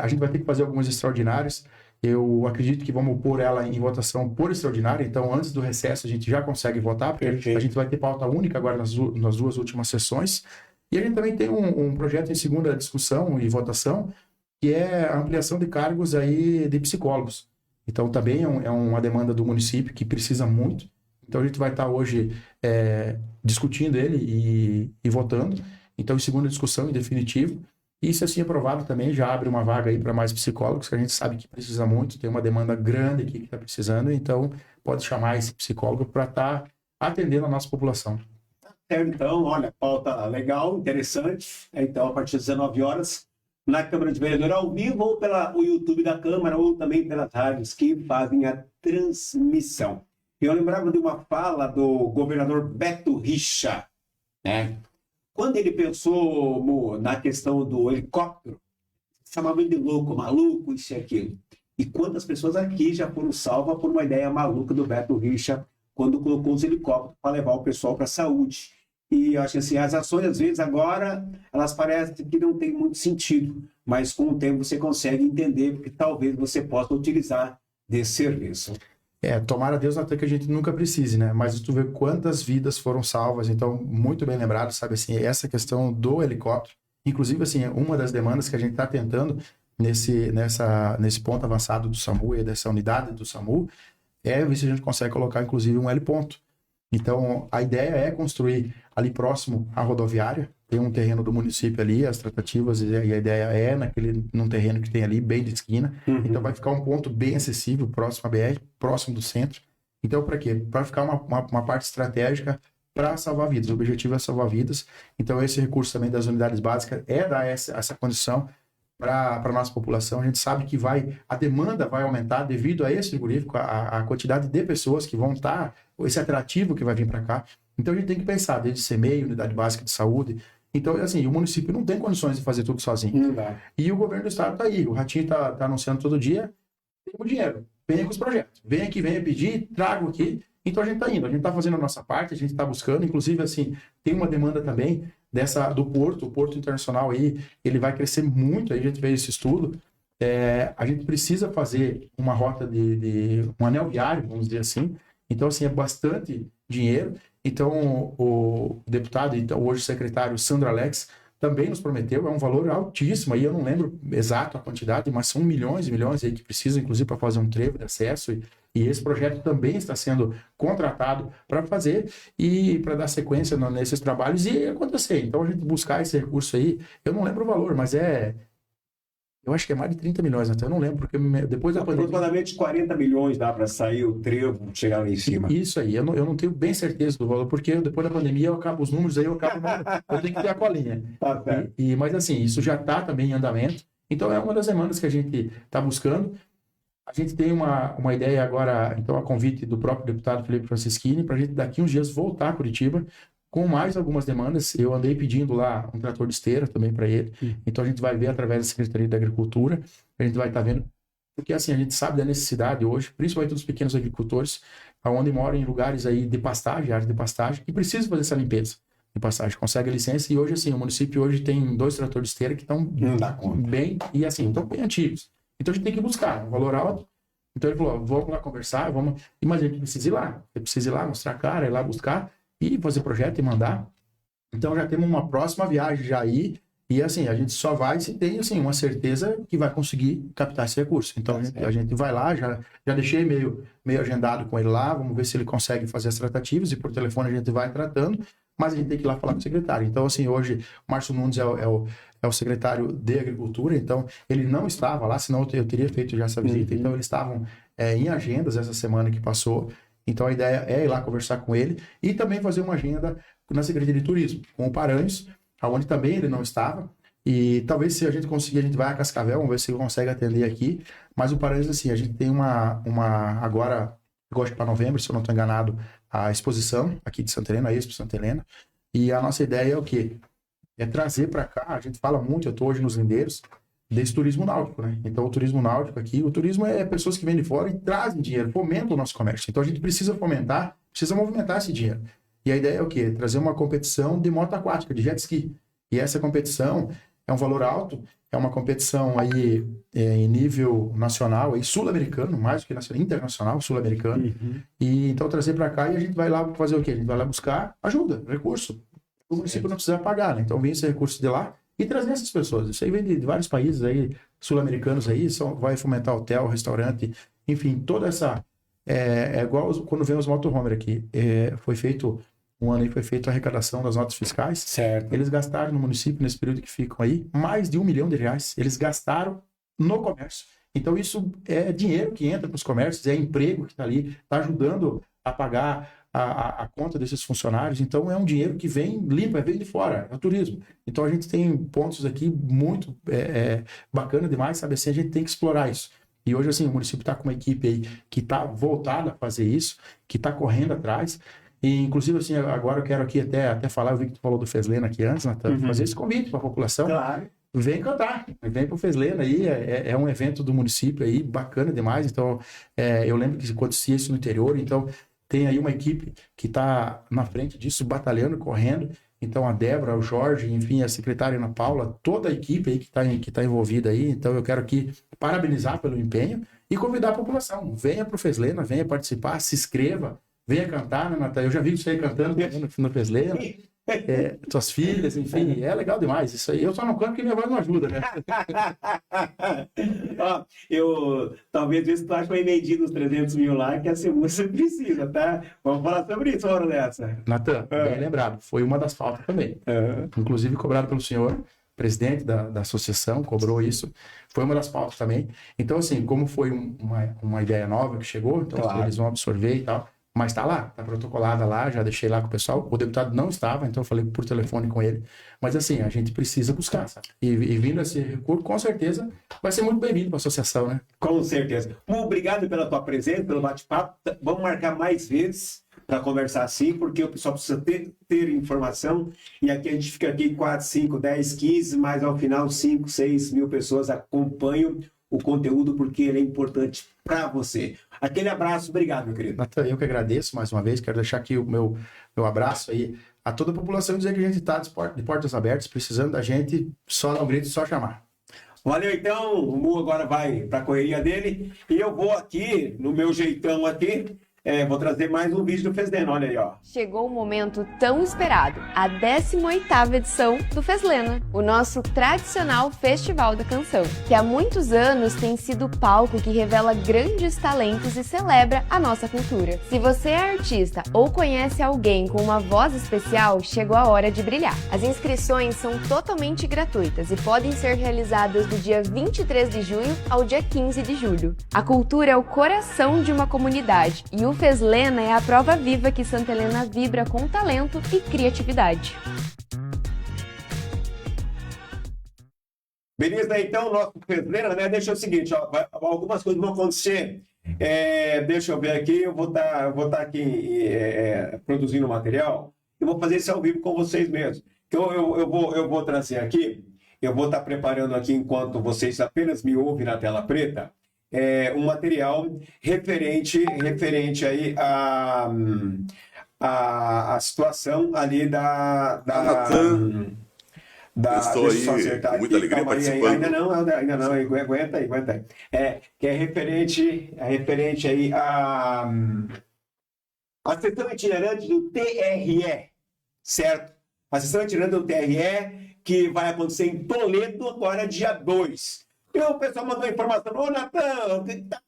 A gente vai ter que fazer algumas extraordinárias. Eu acredito que vamos pôr ela em votação por extraordinária. Então, antes do recesso, a gente já consegue votar, porque a gente vai ter pauta única agora nas duas últimas sessões. E a gente também tem um projeto em segunda discussão e votação, que é a ampliação de cargos aí de psicólogos. Então, também é uma demanda do município que precisa muito. Então, a gente vai estar hoje discutindo ele e votando. Então, em segunda discussão, em definitivo. E, se assim aprovado, também já abre uma vaga aí para mais psicólogos, que a gente sabe que precisa muito, tem uma demanda grande aqui que está precisando. Então, pode chamar esse psicólogo para estar atendendo a nossa população.
Então, olha, pauta legal, interessante. Então, a partir das 19 horas, na Câmara de Vereadores, ao vivo, ou pelo YouTube da Câmara, ou também pelas rádios que fazem a transmissão. Eu lembrava de uma fala do governador Beto Richa, né? Quando ele pensou na questão do helicóptero, chamava ele de louco, maluco, isso e aquilo. E quantas pessoas aqui já foram salvas por uma ideia maluca do Beto Richa, quando colocou os helicópteros para levar o pessoal para a saúde. E eu acho assim, as ações, às vezes, agora, elas parecem que não têm muito sentido, mas com o tempo você consegue entender, porque talvez você possa utilizar desse serviço.
Tomara a Deus até que a gente nunca precise, né? Mas tu vê quantas vidas foram salvas, então, muito bem lembrado, sabe, assim, essa questão do helicóptero, inclusive, assim, uma das demandas que a gente está tentando nesse ponto avançado do SAMU e dessa unidade do SAMU, ver se a gente consegue colocar, inclusive, um heliponto. Então, a ideia é construir ali próximo à rodoviária, tem um terreno do município ali, as tratativas, e a ideia é num terreno que tem ali, bem de esquina. Então, vai ficar um ponto bem acessível, próximo à BR, próximo do centro. Então, para quê? Para ficar uma parte estratégica para salvar vidas. O objetivo é salvar vidas. Então, esse recurso também das unidades básicas é dar essa condição para a nossa população. A gente sabe que a demanda vai aumentar devido a esse frigorífico, a quantidade de pessoas que vão estar, esse atrativo que vai vir para cá. Então, a gente tem que pensar, desde CMEI, Unidade Básica de Saúde. Então, assim, o município não tem condições de fazer tudo sozinho. E o governo do estado está aí. O Ratinho está anunciando todo dia, temos dinheiro, venha com os projetos. Venha aqui, venha pedir, trago aqui. Então, a gente está indo, a gente está fazendo a nossa parte, a gente está buscando. Inclusive, assim, tem uma demanda também do Porto, o Porto Internacional aí, ele vai crescer muito, aí a gente fez esse estudo. A gente precisa fazer uma rota um anel viário, vamos dizer assim. Então, assim, é bastante dinheiro. Então, o deputado, então, hoje o secretário Sandro Alex, também nos prometeu, é um valor altíssimo, aí eu não lembro exato a quantidade, mas são milhões e milhões aí que precisam, inclusive, para fazer um trevo de acesso, e esse projeto também está sendo contratado para fazer e para dar sequência nesses trabalhos e acontecer. Então, a gente buscar esse recurso aí, eu não lembro o valor, mas eu acho que é mais de 30 milhões, até eu não lembro, porque depois da pandemia...
Aproximadamente 40 milhões dá para sair o trevo, chegar lá em cima.
Isso aí, eu não tenho bem certeza do valor, porque depois da pandemia eu tenho que ter a colinha.
Tá certo.
Mas assim, isso já está também em andamento, então é uma das demandas que a gente está buscando. A gente tem uma ideia agora, então, a convite do próprio deputado Felipe Francischini, para a gente daqui uns dias voltar a Curitiba, com mais algumas demandas. Eu andei pedindo lá um trator de esteira também para ele. Então, a gente vai ver através da Secretaria da Agricultura, a gente vai estar vendo, porque assim, a gente sabe da necessidade hoje, principalmente dos pequenos agricultores, onde moram em lugares aí de pastagem, áreas de pastagem, que precisam fazer essa limpeza de pastagem. Consegue a licença e hoje, assim, o município hoje tem 2 tratores de esteira que estão bem, e assim, estão bem antigos. Então, a gente tem que buscar um valor alto. Então, ele falou, vamos lá conversar, mas a gente precisa ir lá. Você precisa ir lá, mostrar a cara, ir lá buscar e fazer projeto e mandar. Então, já temos uma próxima viagem já aí. E, assim, a gente só vai se tem, assim, uma certeza que vai conseguir captar esse recurso. Então, a gente vai lá, já deixei meio agendado com ele lá, vamos ver se ele consegue fazer as tratativas e por telefone a gente vai tratando, mas a gente tem que ir lá falar com o secretário. Então, assim, hoje, o Márcio Nunes é é o secretário de Agricultura, então ele não estava lá, senão eu teria feito já essa visita. Então eles estavam em agendas essa semana que passou. Então a ideia é ir lá conversar com ele e também fazer uma agenda na Secretaria de Turismo, com o Paranhos, onde também ele não estava. E talvez se a gente conseguir, a gente vai a Cascavel, vamos ver se ele consegue atender aqui. Mas o Paranhos, assim, a gente tem uma agora, eu acho que para novembro, se eu não estou enganado, a exposição aqui de Santa Helena, a Expo Santa Helena. E a nossa ideia é o quê? É trazer para cá, a gente fala muito, eu estou hoje nos lindeiros, desse turismo náutico, né? Então o turismo náutico aqui, o turismo é pessoas que vêm de fora e trazem dinheiro, fomentam o nosso comércio. Então a gente precisa fomentar, precisa movimentar esse dinheiro. E a ideia é o quê? Trazer uma competição de moto aquática, de jet ski. E essa competição é um valor alto, é uma competição aí em nível nacional, aí sul-americano, mais do que nacional, internacional, sul-americano. E então trazer para cá e a gente vai lá fazer o quê? A gente vai lá buscar ajuda, recurso. O município não precisa pagar, né? Então vem esse recurso de lá e trazer essas pessoas. Isso aí vem de vários países aí, sul-americanos aí, vai fomentar hotel, restaurante, enfim, toda essa... É igual quando vem os motorhomer aqui. Foi feito... Um ano aí foi feita a arrecadação das notas fiscais.
Certo.
Eles gastaram no município, nesse período que ficam aí, mais de R$1 milhão. Eles gastaram no comércio. Então, isso é dinheiro que entra para os comércios, é emprego que está ali, está ajudando a pagar a conta desses funcionários. Então, é um dinheiro que vem limpo, vem de fora, é o turismo. Então, a gente tem pontos aqui muito bacana demais, sabe? Assim, a gente tem que explorar isso. E hoje, assim, o município está com uma equipe aí que está voltada a fazer isso, que está correndo atrás. E, inclusive, assim, agora eu quero aqui até falar, eu vi que tu falou do Feslena aqui antes, Natan, fazer esse convite para a população.
Claro.
Vem cantar, vem para o Feslena aí, é um evento do município aí, bacana demais. Então, eu lembro que acontecia isso no interior, então tem aí uma equipe que está na frente disso, batalhando, correndo. Então, a Débora, o Jorge, enfim, a secretária Ana Paula, toda a equipe aí que tá envolvida aí. Então, eu quero aqui parabenizar pelo empenho e convidar a população. Venha para o Feslena, venha participar, se inscreva. Venha cantar, né, Natália? Eu já vi você aí cantando no Feslena. Tuas filhas, enfim, é legal demais isso aí. Eu só não canto porque minha voz não ajuda, né?
Ó, talvez isso tu ache uma emendinha dos 300 mil lá que essa música precisa, tá? Vamos falar sobre isso, hora dessa.
Natan, bem lembrado. Foi uma das faltas também. Inclusive cobrado pelo senhor, presidente da associação, cobrou isso. Foi uma das pautas também. Então, assim, como foi uma ideia nova que chegou, então claro, eles vão absorver e tal. Mas está lá, está protocolada lá, já deixei lá com o pessoal. O deputado não estava, então eu falei por telefone com ele. Mas assim, a gente precisa buscar, sabe? E vindo esse recurso, com certeza, vai ser muito bem-vindo para a associação, né?
Com certeza. Muito obrigado pela tua presença, pelo bate-papo. Vamos marcar mais vezes para conversar assim, porque o pessoal precisa ter informação. E aqui a gente fica aqui 4, 5, 10, 15, mas ao final 5, 6 mil pessoas acompanham o conteúdo porque ele é importante para você. Aquele abraço, obrigado, meu querido.
Natan, eu que agradeço mais uma vez, quero deixar aqui o meu abraço aí a toda a população, dizer que a gente está de portas abertas, precisando da gente, só dar um grito, só chamar.
Valeu, então, o Mu agora vai para a correria dele, e eu vou aqui, no meu jeitão aqui, vou trazer mais um vídeo do Feslena, olha aí, ó.
Chegou o momento tão esperado, a 18ª edição do Feslena, o nosso tradicional Festival da Canção, que há muitos anos tem sido o palco que revela grandes talentos e celebra a nossa cultura. Se você é artista ou conhece alguém com uma voz especial, chegou a hora de brilhar. As inscrições são totalmente gratuitas e podem ser realizadas do dia 23 de junho ao dia 15 de julho. A cultura é o coração de uma comunidade e o Feslena é a prova viva que Santa Helena vibra com talento e criatividade.
Beleza, então, nosso Feslena, né? Deixa o seguinte, ó, algumas coisas vão acontecer. Deixa eu ver aqui, eu vou tá aqui produzindo material e vou fazer isso ao vivo com vocês mesmos. Então, eu vou trazer aqui, eu vou estar preparando aqui enquanto vocês apenas me ouvem na tela preta, um material referente aí a situação ali da
estou aí com muita alegria participando.
Ainda não, aguenta aí. Que é referente aí a sessão itinerante do TRE, certo? A sessão itinerante do TRE que vai acontecer em Toledo agora dia 2. E o pessoal mandou informação, ô Natan,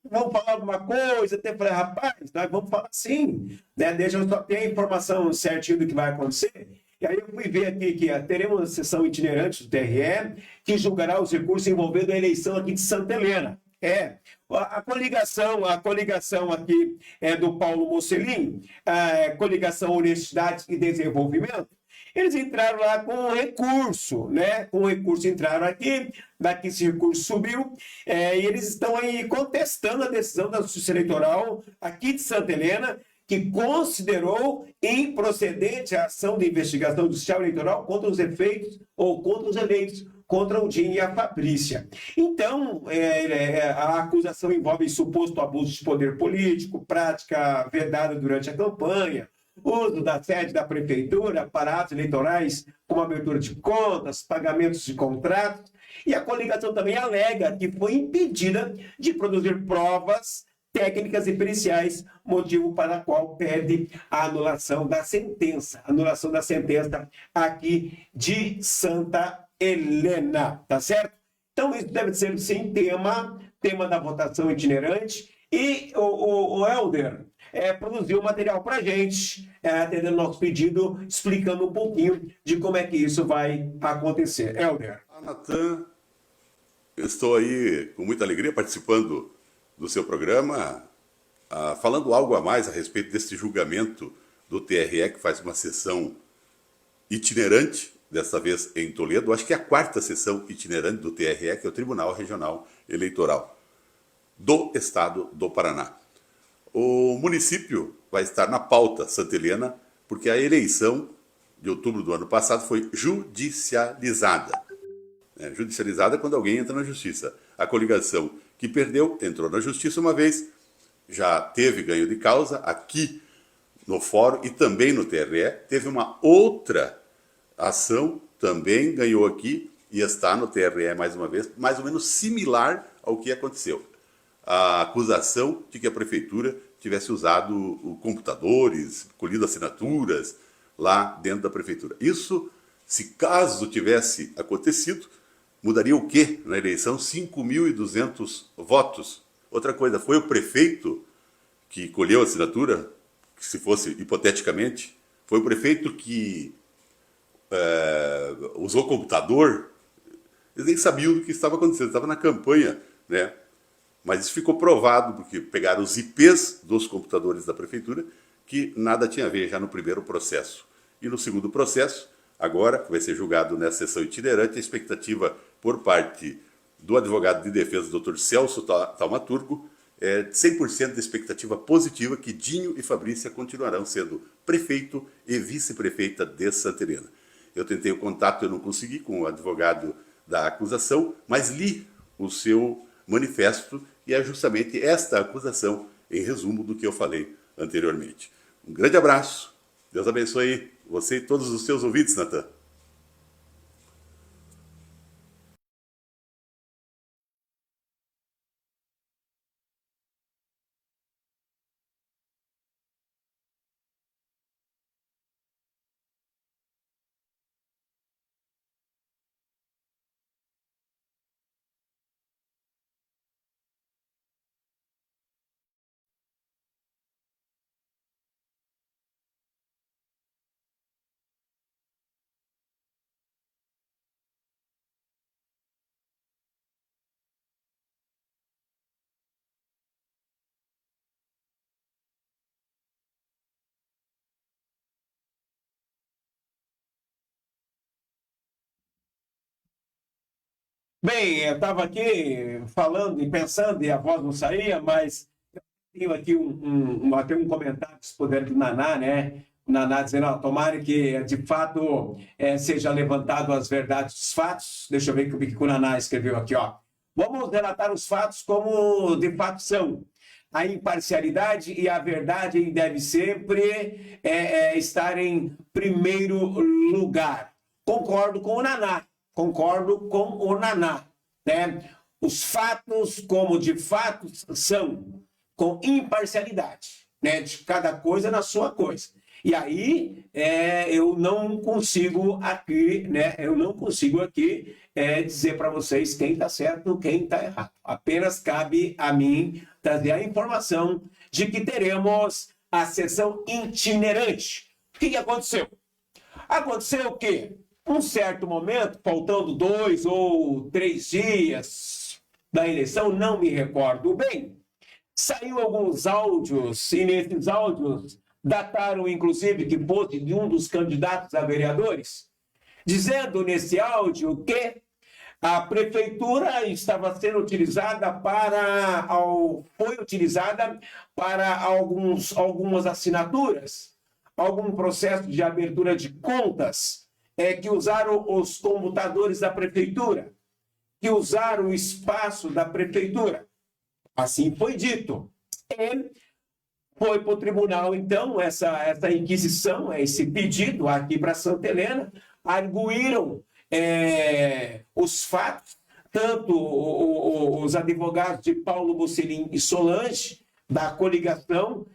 vamos falar alguma coisa? Eu falei, rapaz, nós vamos falar sim, né? Deixa eu só ter a informação certinho do que vai acontecer. E aí eu fui ver aqui que teremos uma sessão itinerante do TRE que julgará os recursos envolvendo a eleição aqui de Santa Helena. A coligação aqui é do Paulo Mocelin, a coligação Honestidade e Desenvolvimento. Eles entraram lá com um recurso, né? Com um recurso entraram aqui, daqui esse recurso subiu, e eles estão aí contestando a decisão da Justiça Eleitoral aqui de Santa Helena, que considerou improcedente a ação de investigação judicial eleitoral contra os efeitos ou contra os eleitos, contra o Dinho e a Fabrícia. Então, a acusação envolve suposto abuso de poder político, prática vedada durante a campanha, uso da sede da prefeitura para atos eleitorais, como abertura de contas, pagamentos de contratos, e a coligação também alega que foi impedida de produzir provas técnicas e periciais, motivo para o qual pede a anulação da sentença aqui de Santa Helena, tá certo? Então, isso deve ser, sim, tema da votação itinerante, e o Helder produziu material para a gente, atendendo nosso pedido, explicando um pouquinho de como é que isso vai acontecer. Helder.
Natan, eu estou aí com muita alegria participando do seu programa, falando algo a mais a respeito desse julgamento do TRE, que faz uma sessão itinerante, dessa vez em Toledo. Acho que é a 4ª sessão itinerante do TRE, que é o Tribunal Regional Eleitoral do Estado do Paraná. O município vai estar na pauta Santa Helena, porque a eleição de outubro do ano passado foi judicializada. Judicializada é quando alguém entra na justiça. A coligação que perdeu entrou na justiça uma vez, já teve ganho de causa aqui no fórum e também no TRE. Teve uma outra ação, também ganhou aqui e está no TRE mais uma vez, mais ou menos similar ao que aconteceu. A acusação de que a prefeitura tivesse usado computadores, colhido assinaturas lá dentro da prefeitura. Isso, se caso tivesse acontecido, mudaria o quê na eleição? 5.200 votos. Outra coisa, foi o prefeito que colheu a assinatura, que se fosse hipoteticamente, foi o prefeito que usou computador. Eles nem sabiam do que estava acontecendo, estava na campanha, né? Mas isso ficou provado, porque pegaram os IPs dos computadores da prefeitura, que nada tinha a ver já no primeiro processo. E no segundo processo, agora, que vai ser julgado nessa sessão itinerante, a expectativa por parte do advogado de defesa, Dr. Celso Taumaturgo, é de 100% de expectativa positiva que Dinho e Fabrícia continuarão sendo prefeito e vice-prefeita de Santa Helena. Eu tentei o contato, eu não consegui, com o advogado da acusação, mas li o seu manifesto e é justamente esta acusação, em resumo, do que eu falei anteriormente. Um grande abraço, Deus abençoe você e todos os seus ouvintes, Natan.
Bem, eu estava aqui falando e pensando e a voz não saía, mas tenho aqui até um comentário, se puder, do Naná, né? O Naná dizendo, tomara que, de fato, seja levantado as verdades dos fatos. Deixa eu ver o que o Naná escreveu aqui, ó. Vamos relatar os fatos como de fato são. A imparcialidade e a verdade deve sempre estar em primeiro lugar. Concordo com o Naná. Né? Os fatos, como de fato são, com imparcialidade, né? De cada coisa na sua coisa. E aí eu não consigo aqui, né? Dizer para vocês quem está certo, quem está errado. Apenas cabe a mim trazer a informação de que teremos a sessão itinerante. O que aconteceu? Aconteceu o quê? Um certo momento, faltando 2 ou 3 dias da eleição, não me recordo bem, saiu alguns áudios, e nesses áudios dataram, inclusive, que fosse de um dos candidatos a vereadores, dizendo nesse áudio que a prefeitura estava sendo utilizada foi utilizada para algumas assinaturas, algum processo de abertura de contas, que usaram os computadores da prefeitura, que usaram o espaço da prefeitura. Assim foi dito. E foi para o tribunal, então, essa inquisição, esse pedido aqui para Santa Helena, arguíram os fatos, tanto os advogados de Paulo Mocelin e Solange, da coligação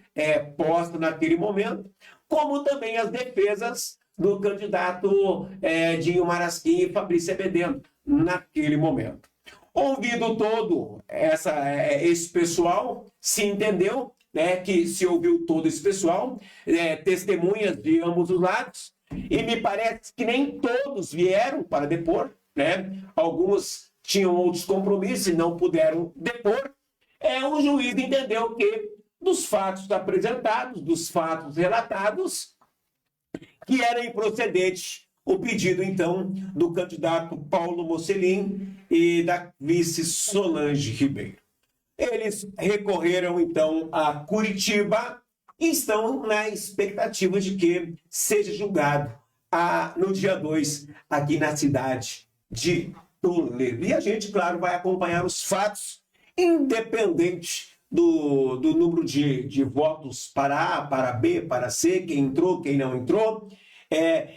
posta naquele momento, como também as defesas do candidato Dinho Marasquim e Fabrício Ebedento, naquele momento. Ouvido todo esse pessoal, se entendeu, que se ouviu todo esse pessoal, testemunhas de ambos os lados, e me parece que nem todos vieram para depor, alguns tinham outros compromissos e não puderam depor. O juiz entendeu que, dos fatos apresentados, dos fatos relatados, que era improcedente o pedido, então, do candidato Paulo Mocelin e da vice Solange Ribeiro. Eles recorreram, então, a Curitiba e estão na expectativa de que seja julgado no dia 2, aqui na cidade de Toledo. E a gente, claro, vai acompanhar os fatos, independente do número de votos para A, para B, para C, quem entrou, quem não entrou.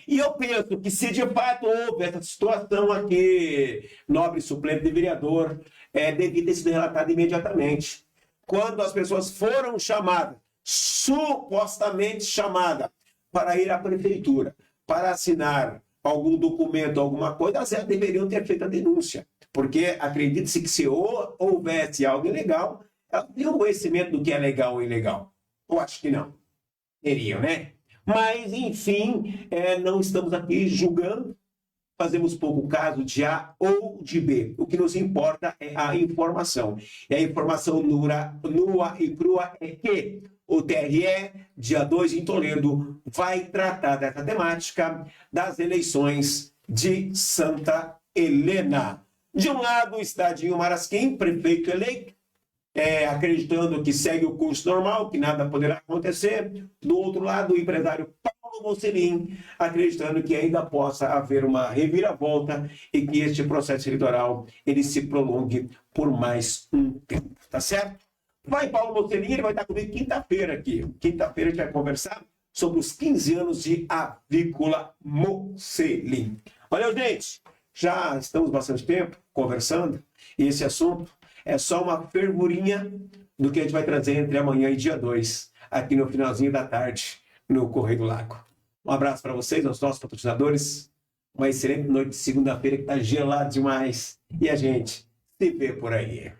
E eu penso que se de fato houve essa situação aqui, nobre suplente de vereador, devia ter sido relatado imediatamente. Quando as pessoas foram chamadas, supostamente chamadas, para ir à prefeitura, para assinar algum documento, alguma coisa, elas já deveriam ter feito a denúncia. Porque acredite-se que se houvesse algo ilegal, elas teriam conhecimento do que é legal ou ilegal. Eu acho que não. Teriam, né? Mas, enfim, não estamos aqui julgando, fazemos pouco caso de A ou de B. O que nos importa é a informação. E a informação nua e crua é que o TRE, dia 2 em Toledo, vai tratar dessa temática das eleições de Santa Helena. De um lado está Dinho Marasquim, prefeito eleito, acreditando que segue o curso normal, que nada poderá acontecer. Do outro lado, o empresário Paulo Mocelin, acreditando que ainda possa haver uma reviravolta e que este processo eleitoral ele se prolongue por mais um tempo, tá certo? Vai Paulo Mocelin, ele vai estar comigo quinta-feira aqui. Quinta-feira a gente vai conversar sobre os 15 anos de Avícola Mocelin. Valeu, gente! Já estamos bastante tempo conversando e esse assunto é só uma fervurinha do que a gente vai trazer entre amanhã e dia 2, aqui no finalzinho da tarde, no Correio do Lago. Um abraço para vocês, aos nossos patrocinadores. Uma excelente noite de segunda-feira que está gelado demais. E a gente se vê por aí.